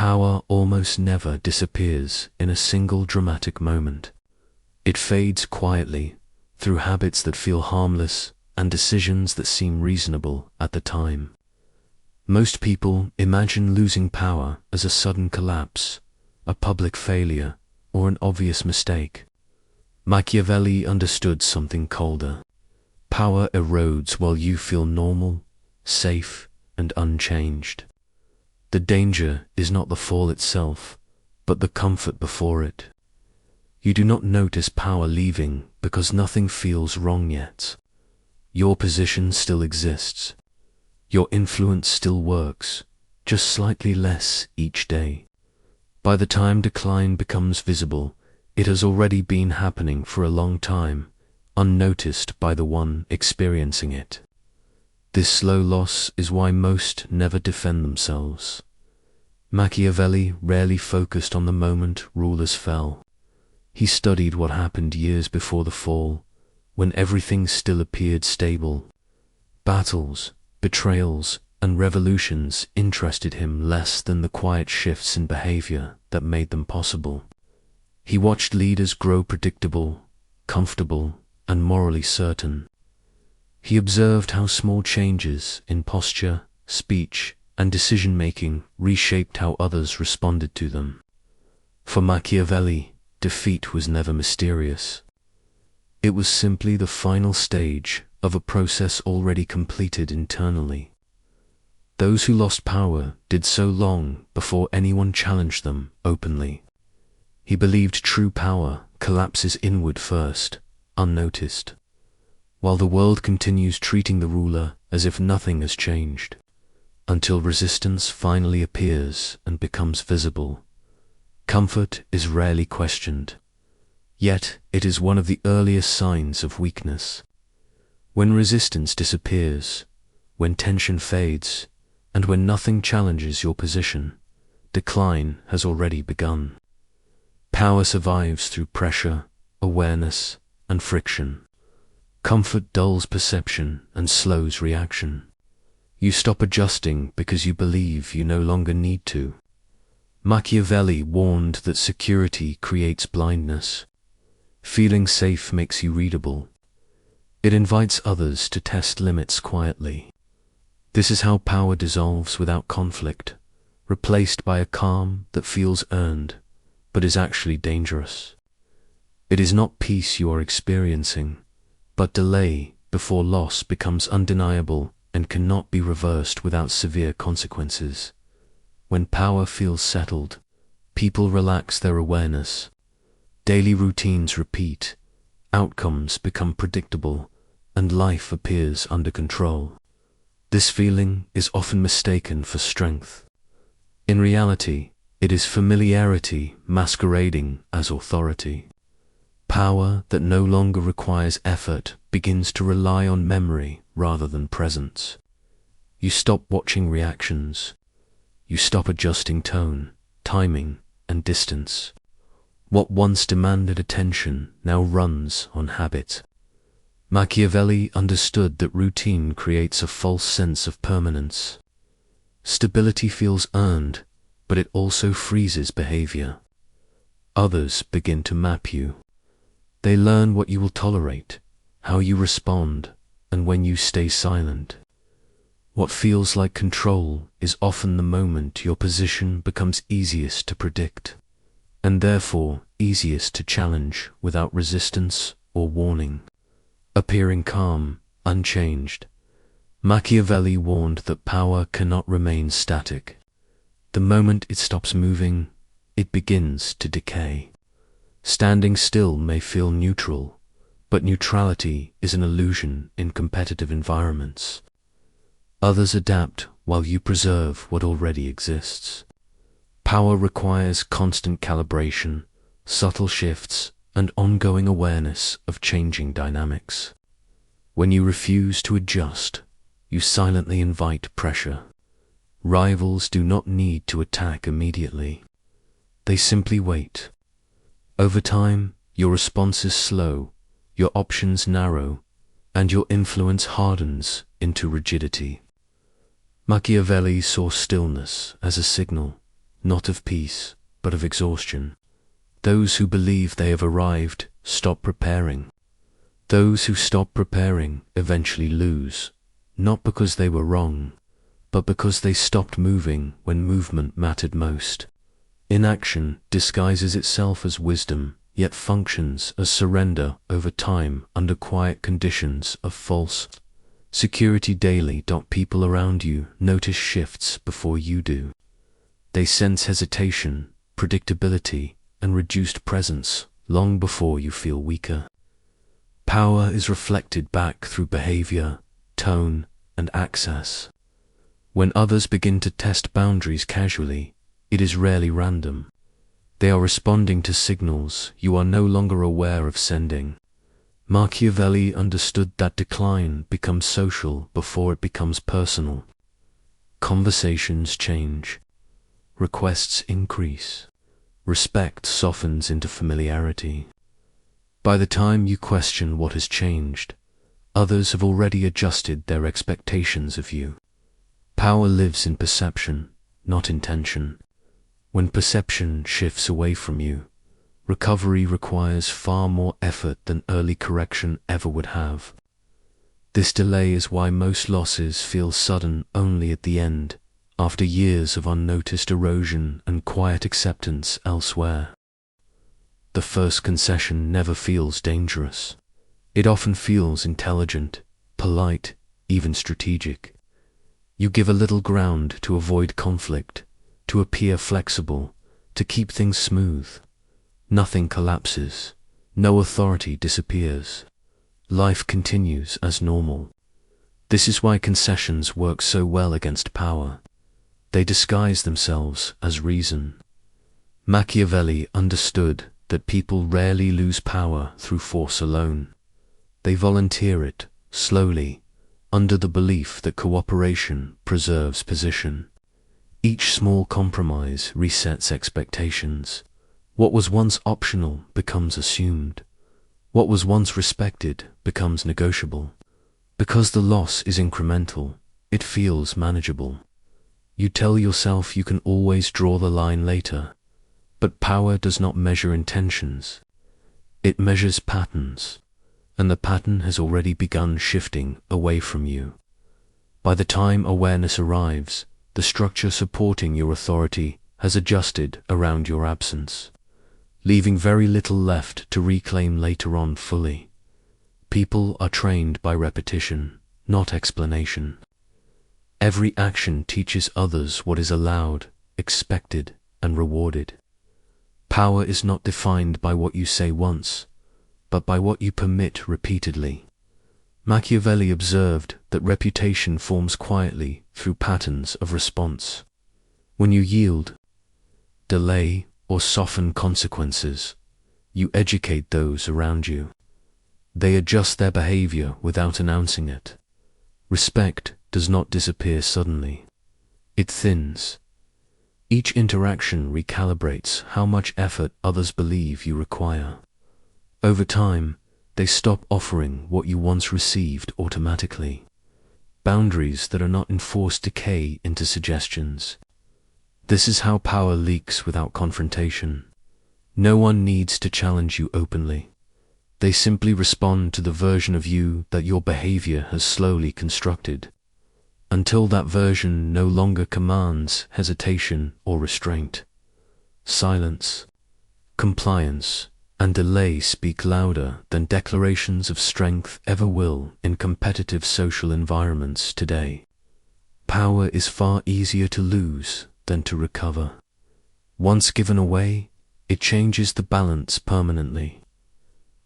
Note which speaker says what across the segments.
Speaker 1: Power almost never disappears in a single dramatic moment. It fades quietly through habits that feel harmless and decisions that seem reasonable at the time. Most people imagine losing power as a sudden collapse, a public failure, or an obvious mistake. Machiavelli understood something colder. Power erodes while you feel normal, safe, and unchanged. The danger is not the fall itself, but the comfort before it. You do not notice power leaving because nothing feels wrong yet. Your position still exists. Your influence still works, just slightly less each day. By the time decline becomes visible, it has already been happening for a long time, unnoticed by the one experiencing it. This slow loss is why most never defend themselves. Machiavelli rarely focused on the moment rulers fell. He studied what happened years before the fall, when everything still appeared stable. Battles, betrayals, and revolutions interested him less than the quiet shifts in behavior that made them possible. He watched leaders grow predictable, comfortable, and morally certain. He observed how small changes in posture, speech, and decision-making reshaped how others responded to them. For Machiavelli, defeat was never mysterious. It was simply the final stage of a process already completed internally. Those who lost power did so long before anyone challenged them openly. He believed true power collapses inward first, unnoticed, while the world continues treating the ruler as if nothing has changed, until resistance finally appears and becomes visible. Comfort is rarely questioned, yet it is one of the earliest signs of weakness. When resistance disappears, when tension fades, and when nothing challenges your position, decline has already begun. Power survives through pressure, awareness, and friction. Comfort dulls perception and slows reaction. You stop adjusting because you believe you no longer need to. Machiavelli warned that security creates blindness. Feeling safe makes you readable. It invites others to test limits quietly. This is how power dissolves without conflict, replaced by a calm that feels earned, but is actually dangerous. It is not peace you are experiencing, but delay before loss becomes undeniable and cannot be reversed without severe consequences. When power feels settled, people relax their awareness. Daily routines repeat, outcomes become predictable, and life appears under control. This feeling is often mistaken for strength. In reality, it is familiarity masquerading as authority. Power that no longer requires effort begins to rely on memory rather than presence. You stop watching reactions. You stop adjusting tone, timing, and distance. What once demanded attention now runs on habit. Machiavelli understood that routine creates a false sense of permanence. Stability feels earned, but it also freezes behavior. Others begin to map you. They learn what you will tolerate, how you respond, and when you stay silent. What feels like control is often the moment your position becomes easiest to predict, and therefore easiest to challenge without resistance or warning. Appearing calm, unchanged, Machiavelli warned that power cannot remain static. The moment it stops moving, it begins to decay. Standing still may feel neutral, but neutrality is an illusion in competitive environments. Others adapt while you preserve what already exists. Power requires constant calibration, subtle shifts, and ongoing awareness of changing dynamics. When you refuse to adjust, you silently invite pressure. Rivals do not need to attack immediately. They simply wait. Over time, your responses slow, your options narrow, and your influence hardens into rigidity. Machiavelli saw stillness as a signal, not of peace, but of exhaustion. Those who believe they have arrived stop preparing. Those who stop preparing eventually lose, not because they were wrong, but because they stopped moving when movement mattered most. Inaction disguises itself as wisdom, yet functions as surrender over time under quiet conditions of false security daily. People around you notice shifts before you do. They sense hesitation, predictability, and reduced presence long before you feel weaker. Power is reflected back through behavior, tone, and access. When others begin to test boundaries casually, it is rarely random. They are responding to signals you are no longer aware of sending. Machiavelli understood that decline becomes social before it becomes personal. Conversations change. Requests increase. Respect softens into familiarity. By the time you question what has changed, others have already adjusted their expectations of you. Power lives in perception, not intention. When perception shifts away from you, recovery requires far more effort than early correction ever would have. This delay is why most losses feel sudden only at the end, after years of unnoticed erosion and quiet acceptance elsewhere. The first concession never feels dangerous. It often feels intelligent, polite, even strategic. You give a little ground to avoid conflict, to appear flexible, to keep things smooth. Nothing collapses. No authority disappears. Life continues as normal. This is why concessions work so well against power. They disguise themselves as reason. Machiavelli understood that people rarely lose power through force alone. They volunteer it, slowly, under the belief that cooperation preserves position. Each small compromise resets expectations. What was once optional becomes assumed. What was once respected becomes negotiable. Because the loss is incremental, it feels manageable. You tell yourself you can always draw the line later, but power does not measure intentions. It measures patterns, and the pattern has already begun shifting away from you. By the time awareness arrives, the structure supporting your authority has adjusted around your absence, leaving very little left to reclaim later on fully. People are trained by repetition, not explanation. Every action teaches others what is allowed, expected, and rewarded. Power is not defined by what you say once, but by what you permit repeatedly. Machiavelli observed that reputation forms quietly through patterns of response. When you yield, delay, or soften consequences, you educate those around you. They adjust their behavior without announcing it. Respect does not disappear suddenly. It thins. Each interaction recalibrates how much effort others believe you require. Over time, they stop offering what you once received automatically. Boundaries that are not enforced decay into suggestions. This is how power leaks without confrontation. No one needs to challenge you openly. They simply respond to the version of you that your behavior has slowly constructed. Until that version no longer commands hesitation or restraint, silence, compliance, and delay speak louder than declarations of strength ever will in competitive social environments today. Power is far easier to lose than to recover. Once given away, it changes the balance permanently.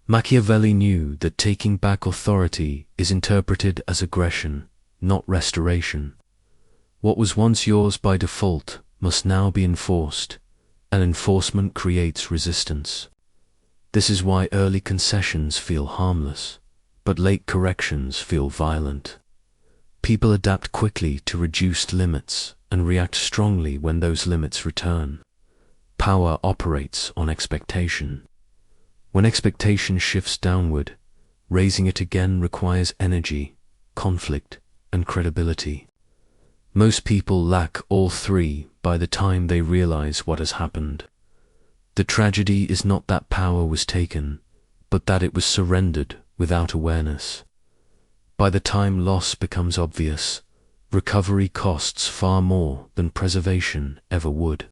Speaker 1: Machiavelli knew that taking back authority is interpreted as aggression, not restoration. What was once yours by default must now be enforced, and enforcement creates resistance. This is why early concessions feel harmless, but late corrections feel violent. People adapt quickly to reduced limits and react strongly when those limits return. Power operates on expectation. When expectation shifts downward, raising it again requires energy, conflict, and credibility. Most people lack all three by the time they realize what has happened. The tragedy is not that power was taken, but that it was surrendered without awareness. By the time loss becomes obvious, recovery costs far more than preservation ever would.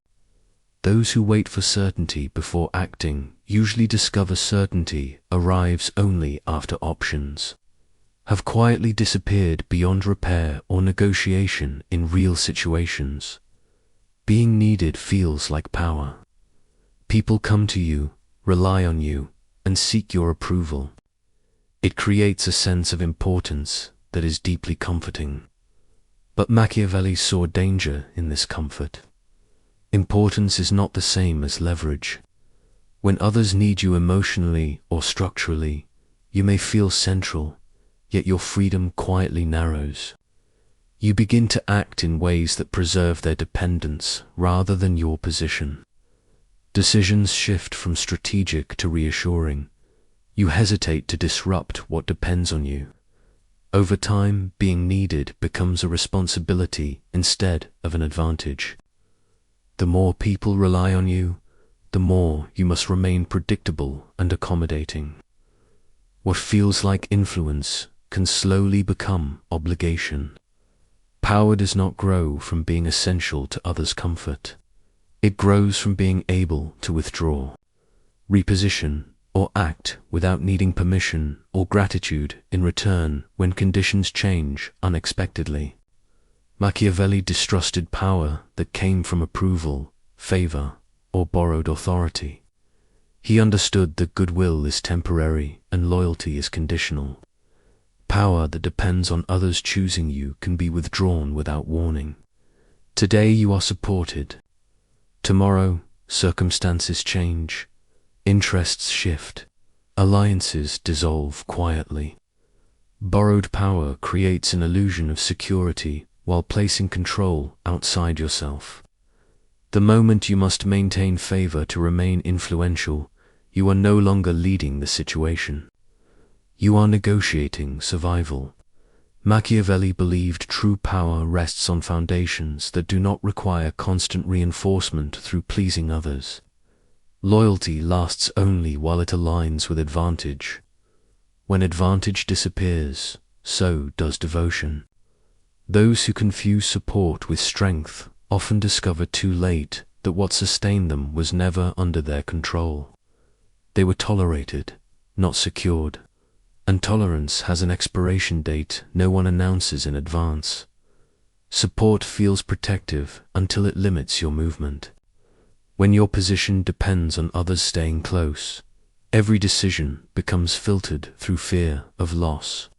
Speaker 1: Those who wait for certainty before acting usually discover certainty arrives only after options have quietly disappeared beyond repair or negotiation in real situations. Being needed feels like power. People come to you, rely on you, and seek your approval. It creates a sense of importance that is deeply comforting. But Machiavelli saw danger in this comfort. Importance is not the same as leverage. When others need you emotionally or structurally, you may feel central, yet your freedom quietly narrows. You begin to act in ways that preserve their dependence rather than your position. Decisions shift from strategic to reassuring. You hesitate to disrupt what depends on you. Over time, being needed becomes a responsibility instead of an advantage. The more people rely on you, the more you must remain predictable and accommodating. What feels like influence can slowly become obligation. Power does not grow from being essential to others' comfort. It grows from being able to withdraw, reposition, or act without needing permission or gratitude in return when conditions change unexpectedly. Machiavelli distrusted power that came from approval, favor, or borrowed authority. He understood that goodwill is temporary and loyalty is conditional. Power that depends on others choosing you can be withdrawn without warning. Today you are supported. Tomorrow, circumstances change, interests shift, alliances dissolve quietly. Borrowed power creates an illusion of security while placing control outside yourself. The moment you must maintain favor to remain influential, you are no longer leading the situation. You are negotiating survival. Machiavelli believed true power rests on foundations that do not require constant reinforcement through pleasing others. Loyalty lasts only while it aligns with advantage. When advantage disappears, so does devotion. Those who confuse support with strength often discover too late that what sustained them was never under their control. They were tolerated, not secured. And tolerance has an expiration date no one announces in advance. Support feels protective until it limits your movement. When your position depends on others staying close, every decision becomes filtered through fear of loss.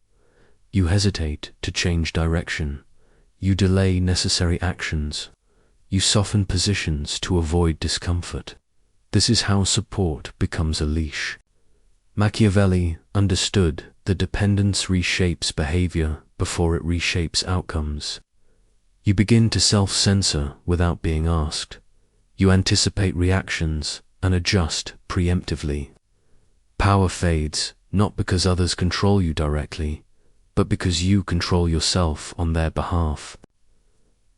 Speaker 1: You hesitate to change direction. You delay necessary actions. You soften positions to avoid discomfort. This is how support becomes a leash. Machiavelli understood that dependence reshapes behavior before it reshapes outcomes. You begin to self-censor without being asked. You anticipate reactions and adjust preemptively. Power fades not because others control you directly, but because you control yourself on their behalf.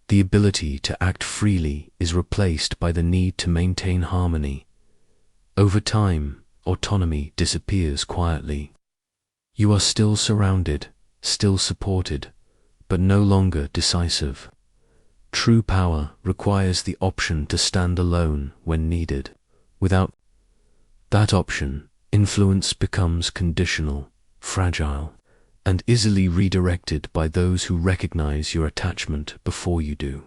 Speaker 1: The ability to act freely is replaced by the need to maintain harmony. Over time, autonomy disappears quietly. You are still surrounded, still supported, but no longer decisive. True power requires the option to stand alone when needed. Without that option, influence becomes conditional, fragile, and easily redirected by those who recognize your attachment before you do.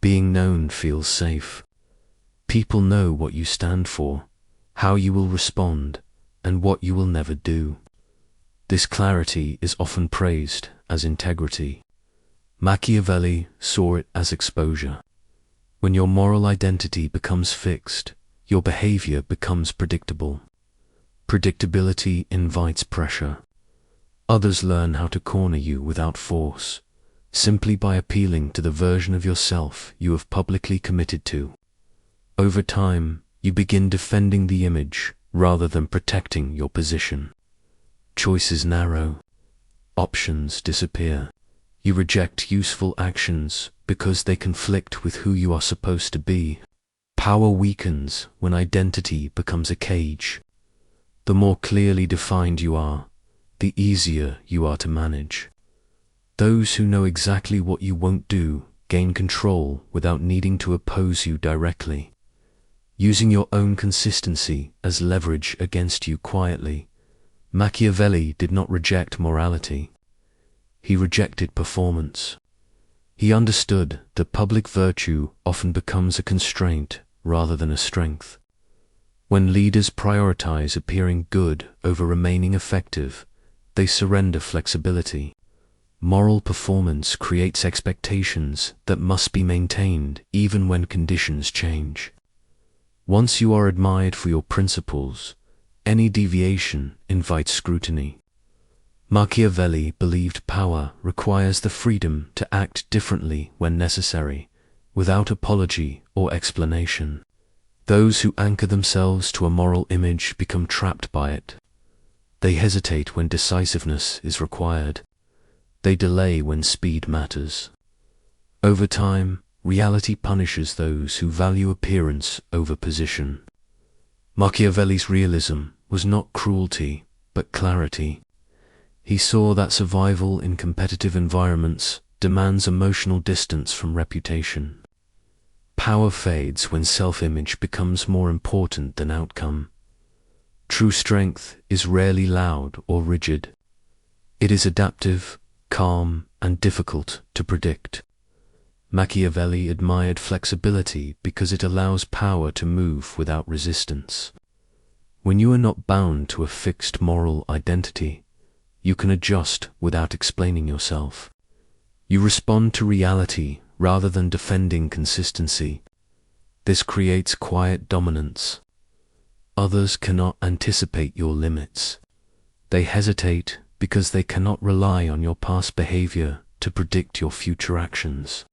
Speaker 1: Being known feels safe. People know what you stand for, how you will respond, and what you will never do. This clarity is often praised as integrity. Machiavelli saw it as exposure. When your moral identity becomes fixed, your behavior becomes predictable. Predictability invites pressure. Others learn how to corner you without force, simply by appealing to the version of yourself you have publicly committed to. Over time, you begin defending the image rather than protecting your position. Choices narrow. Options disappear. You reject useful actions because they conflict with who you are supposed to be. Power weakens when identity becomes a cage. The more clearly defined you are, the easier you are to manage. Those who know exactly what you won't do gain control without needing to oppose you directly, using your own consistency as leverage against you quietly. Machiavelli did not reject morality. He rejected performance. He understood that public virtue often becomes a constraint rather than a strength. When leaders prioritize appearing good over remaining effective, they surrender flexibility. Moral performance creates expectations that must be maintained even when conditions change. Once you are admired for your principles, any deviation invites scrutiny. Machiavelli believed power requires the freedom to act differently when necessary, without apology or explanation. Those who anchor themselves to a moral image become trapped by it. They hesitate when decisiveness is required. They delay when speed matters. Over time, reality punishes those who value appearance over position. Machiavelli's realism was not cruelty, but clarity. He saw that survival in competitive environments demands emotional distance from reputation. Power fades when self-image becomes more important than outcome. True strength is rarely loud or rigid. It is adaptive, calm, and difficult to predict. Machiavelli admired flexibility because it allows power to move without resistance. When you are not bound to a fixed moral identity, you can adjust without explaining yourself. You respond to reality rather than defending consistency. This creates quiet dominance. Others cannot anticipate your limits. They hesitate because they cannot rely on your past behavior to predict your future actions.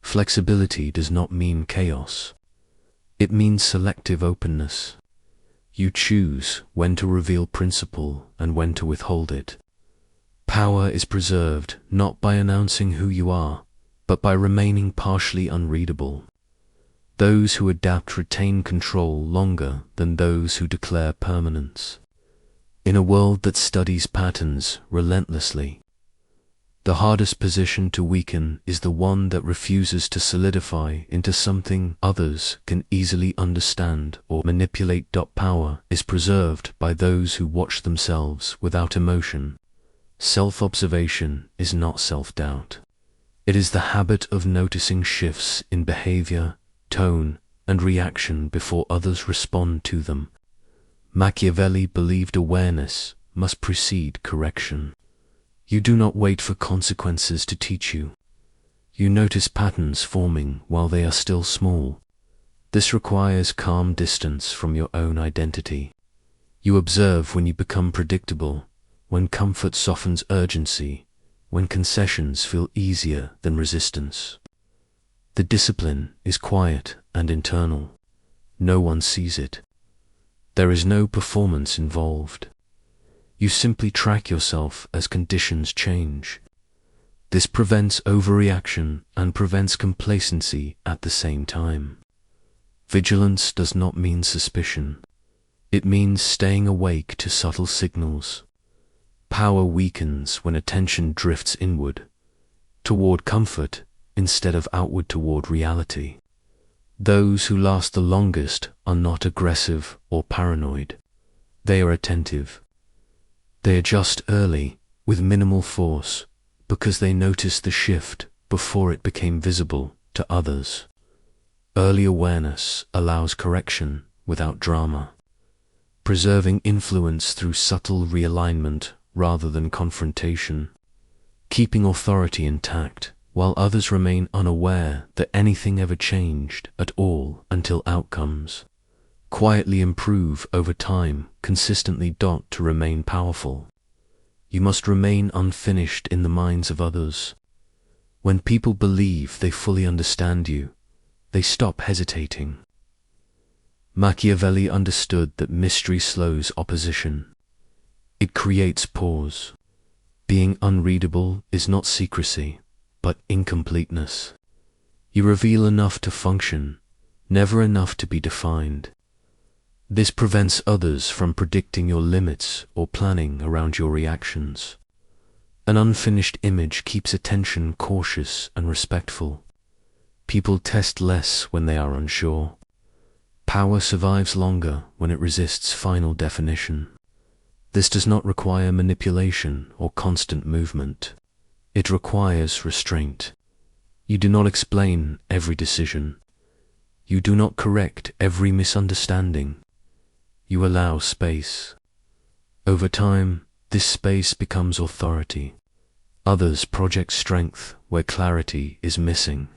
Speaker 1: Flexibility does not mean chaos. It means selective openness. You choose when to reveal principle and when to withhold it. Power is preserved not by announcing who you are, but by remaining partially unreadable. Those who adapt retain control longer than those who declare permanence. In a world that studies patterns relentlessly, the hardest position to weaken is the one that refuses to solidify into something others can easily understand or manipulate. Power is preserved by those who watch themselves without emotion. Self-observation is not self-doubt. It is the habit of noticing shifts in behavior, tone, and reaction before others respond to them. Machiavelli believed awareness must precede correction. You do not wait for consequences to teach you. You notice patterns forming while they are still small. This requires calm distance from your own identity. You observe when you become predictable, when comfort softens urgency, when concessions feel easier than resistance. The discipline is quiet and internal. No one sees it. There is no performance involved. You simply track yourself as conditions change. This prevents overreaction and prevents complacency at the same time. Vigilance does not mean suspicion. It means staying awake to subtle signals. Power weakens when attention drifts inward, toward comfort instead of outward toward reality. Those who last the longest are not aggressive or paranoid. They are attentive. They adjust early, with minimal force, because they noticed the shift before it became visible to others. Early awareness allows correction without drama, preserving influence through subtle realignment rather than confrontation, keeping authority intact while others remain unaware that anything ever changed at all until outcomes quietly improve over time, consistently to remain powerful. You must remain unfinished in the minds of others. When people believe they fully understand you, they stop hesitating. Machiavelli understood that mystery slows opposition. It creates pause. Being unreadable is not secrecy, but incompleteness. You reveal enough to function, never enough to be defined. This prevents others from predicting your limits or planning around your reactions. An unfinished image keeps attention cautious and respectful. People test less when they are unsure. Power survives longer when it resists final definition. This does not require manipulation or constant movement. It requires restraint. You do not explain every decision. You do not correct every misunderstanding. You allow space. Over time, this space becomes authority. Others project strength where clarity is missing.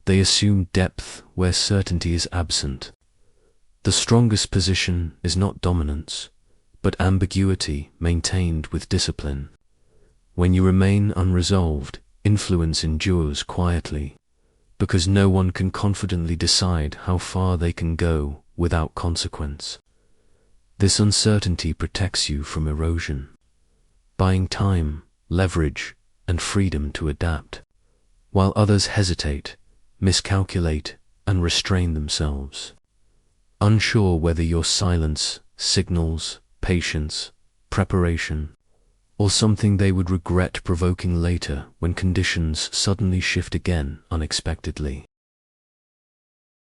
Speaker 1: They assume depth where certainty is absent. The strongest position is not dominance, but ambiguity maintained with discipline. When you remain unresolved, influence endures quietly, because no one can confidently decide how far they can go without consequence. This uncertainty protects you from erosion, buying time, leverage, and freedom to adapt, while others hesitate, miscalculate, and restrain themselves, unsure whether your silence signals patience, preparation, or something they would regret provoking later when conditions suddenly shift again unexpectedly.